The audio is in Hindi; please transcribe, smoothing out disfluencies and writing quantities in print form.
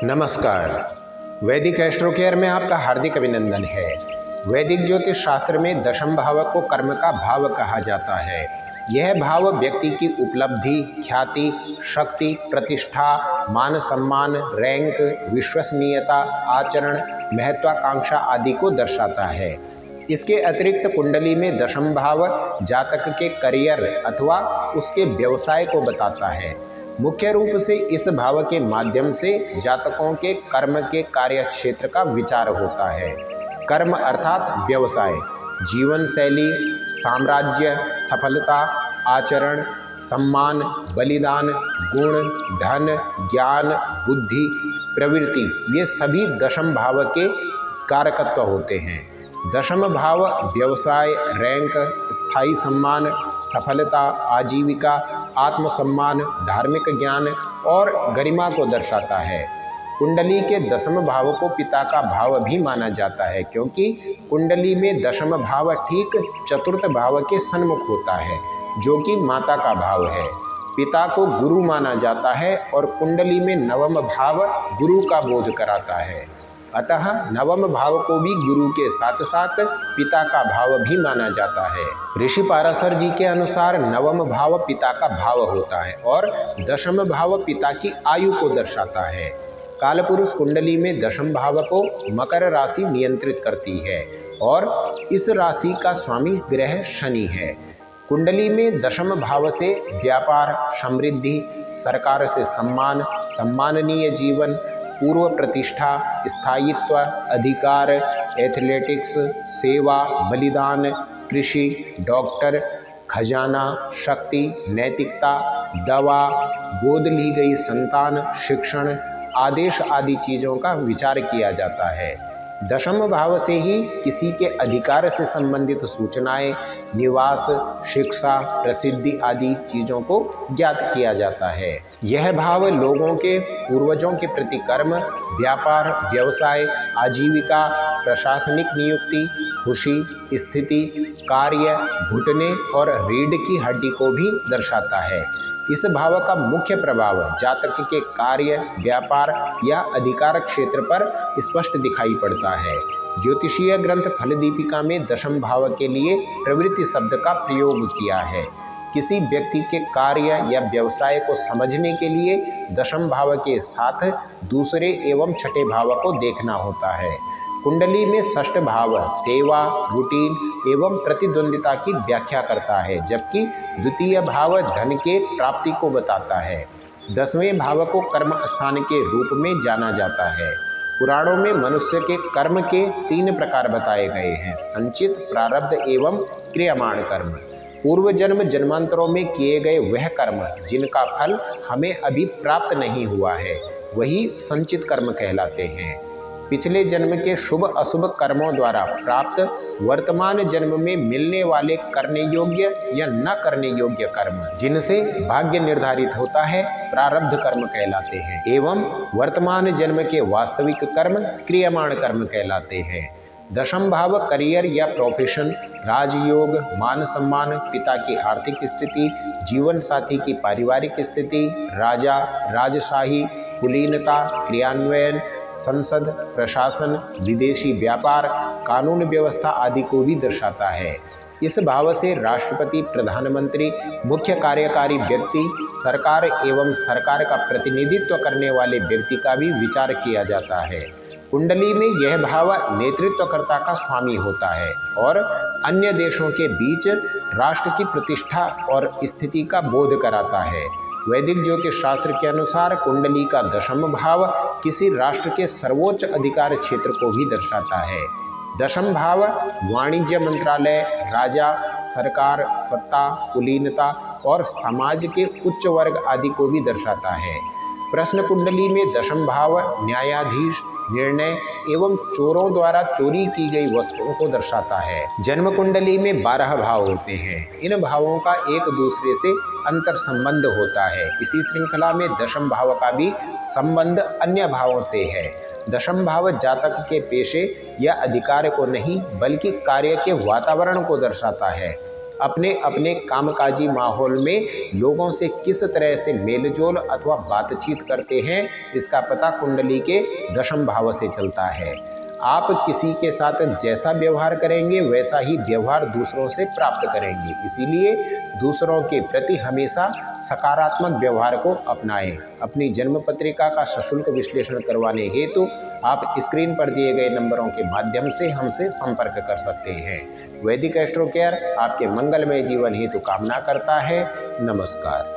नमस्कार। वैदिक एस्ट्रो केयर में आपका हार्दिक अभिनंदन है। वैदिक ज्योतिष शास्त्र में दशम भाव को कर्म का भाव कहा जाता है। यह भाव व्यक्ति की उपलब्धि, ख्याति, शक्ति, प्रतिष्ठा, मान सम्मान, रैंक, विश्वसनीयता, आचरण, महत्वाकांक्षा आदि को दर्शाता है। इसके अतिरिक्त कुंडली में दशम भाव जातक के करियर अथवा उसके व्यवसाय को बताता है। मुख्य रूप से इस भाव के माध्यम से जातकों के कर्म के कार्य क्षेत्र का विचार होता है। कर्म अर्थात व्यवसाय, जीवन शैली, साम्राज्य, सफलता, आचरण, सम्मान, बलिदान, गुण, धन, ज्ञान, बुद्धि, प्रवृत्ति, ये सभी दशम भाव के कारकत्व होते हैं। दशम भाव व्यवसाय, रैंक, स्थायी सम्मान, सफलता, आजीविका, आत्मसम्मान, धार्मिक ज्ञान और गरिमा को दर्शाता है। कुंडली के दशम भाव को पिता का भाव भी माना जाता है, क्योंकि कुंडली में दशम भाव ठीक चतुर्थ भाव के सन्मुख होता है, जो कि माता का भाव है। पिता को गुरु माना जाता है और कुंडली में नवम भाव गुरु का बोध कराता है। अतः नवम भाव को भी गुरु के साथ साथ पिता का भाव भी माना जाता है। ऋषि पाराशर जी के अनुसार नवम भाव पिता का भाव होता है और दशम भाव पिता की आयु को दर्शाता है। कालपुरुष कुंडली में दशम भाव को मकर राशि नियंत्रित करती है और इस राशि का स्वामी ग्रह शनि है। कुंडली में दशम भाव से व्यापार, समृद्धि, सरकार से सम्मान, सम्माननीय जीवन, पूर्व प्रतिष्ठा, स्थायित्व, अधिकार, एथलेटिक्स, सेवा, बलिदान, कृषि, डॉक्टर, खजाना, शक्ति, नैतिकता, दवा, गोद ली गई संतान, शिक्षण, आदेश आदि चीज़ों का विचार किया जाता है। दशम भाव से ही किसी के अधिकार से संबंधित सूचनाएं, निवास, शिक्षा, प्रसिद्धि आदि चीज़ों को ज्ञात किया जाता है। यह भाव लोगों के पूर्वजों के प्रति कर्म, व्यापार, व्यवसाय, आजीविका, प्रशासनिक नियुक्ति, खुशी, स्थिति, कार्य, घुटने और रीढ़ की हड्डी को भी दर्शाता है। इस भाव का मुख्य प्रभाव जातक के कार्य, व्यापार या अधिकार क्षेत्र पर स्पष्ट दिखाई पड़ता है। ज्योतिषीय ग्रंथ फलदीपिका में दशम भाव के लिए प्रवृत्ति शब्द का प्रयोग किया है। किसी व्यक्ति के कार्य या व्यवसाय को समझने के लिए दशम भाव के साथ दूसरे एवं छठे भाव को देखना होता है। कुंडली में षष्ठ भाव सेवा, रूटीन एवं प्रतिद्वंदिता की व्याख्या करता है, जबकि द्वितीय भाव धन के प्राप्ति को बताता है। दसवें भाव को कर्म स्थान के रूप में जाना जाता है। पुराणों में मनुष्य के कर्म के 3 प्रकार बताए गए हैं: संचित, प्रारब्ध एवं क्रियमाण कर्म। पूर्व जन्म जन्मांतरों में किए गए वह कर्म जिनका फल हमें अभी प्राप्त नहीं हुआ है, वही संचित कर्म कहलाते हैं। पिछले जन्म के शुभ अशुभ कर्मों द्वारा प्राप्त वर्तमान जन्म में मिलने वाले करने योग्य या न करने योग्य कर्म, जिनसे भाग्य निर्धारित होता है, प्रारब्ध कर्म कहलाते हैं एवं वर्तमान जन्म के वास्तविक कर्म क्रियमाण कर्म कहलाते हैं। दशम भाव करियर या प्रोफेशन, राजयोग, मान सम्मान, पिता की आर्थिक स्थिति, जीवन साथी की पारिवारिक स्थिति, राजा, राजशाही, कुलीनता, क्रियान्वयन, संसद, प्रशासन, विदेशी व्यापार, कानून व्यवस्था आदि को भी दर्शाता है। इस भाव से राष्ट्रपति, प्रधानमंत्री, मुख्य कार्यकारी व्यक्ति, सरकार एवं सरकार का प्रतिनिधित्व करने वाले व्यक्ति का भी विचार किया जाता है। कुंडली में यह भाव नेतृत्वकर्ता का स्वामी होता है और अन्य देशों के बीच राष्ट्र की प्रतिष्ठा और स्थिति का बोध कराता है। वैदिक ज्योतिष शास्त्र के अनुसार कुंडली का दशम भाव किसी राष्ट्र के सर्वोच्च अधिकार क्षेत्र को भी दर्शाता है। दशम भाव वाणिज्य मंत्रालय, राजा, सरकार, सत्ता, कुलीनता और समाज के उच्च वर्ग आदि को भी दर्शाता है। प्रश्न कुंडली में दशम भाव न्यायाधीश, निर्णय एवं चोरों द्वारा चोरी की गई वस्तुओं को दर्शाता है। जन्म कुंडली में 12 भाव होते हैं। इन भावों का एक दूसरे से अंतर संबंध होता है। इसी श्रृंखला में दशम भाव का भी संबंध अन्य भावों से है। दशम भाव जातक के पेशे या अधिकार को नहीं, बल्कि कार्य के वातावरण को दर्शाता है। अपने अपने कामकाजी माहौल में लोगों से किस तरह से मेलजोल अथवा बातचीत करते हैं, इसका पता कुंडली के दशम भाव से चलता है। आप किसी के साथ जैसा व्यवहार करेंगे वैसा ही व्यवहार दूसरों से प्राप्त करेंगे। इसीलिए दूसरों के प्रति हमेशा सकारात्मक व्यवहार को अपनाएं। अपनी जन्म पत्रिका का सशुल्क विश्लेषण करवाने हेतु आप स्क्रीन पर दिए गए नंबरों के माध्यम से हमसे संपर्क कर सकते हैं। वैदिक एस्ट्रो केयर आपके मंगलमय जीवन हेतु कामना करता है। नमस्कार।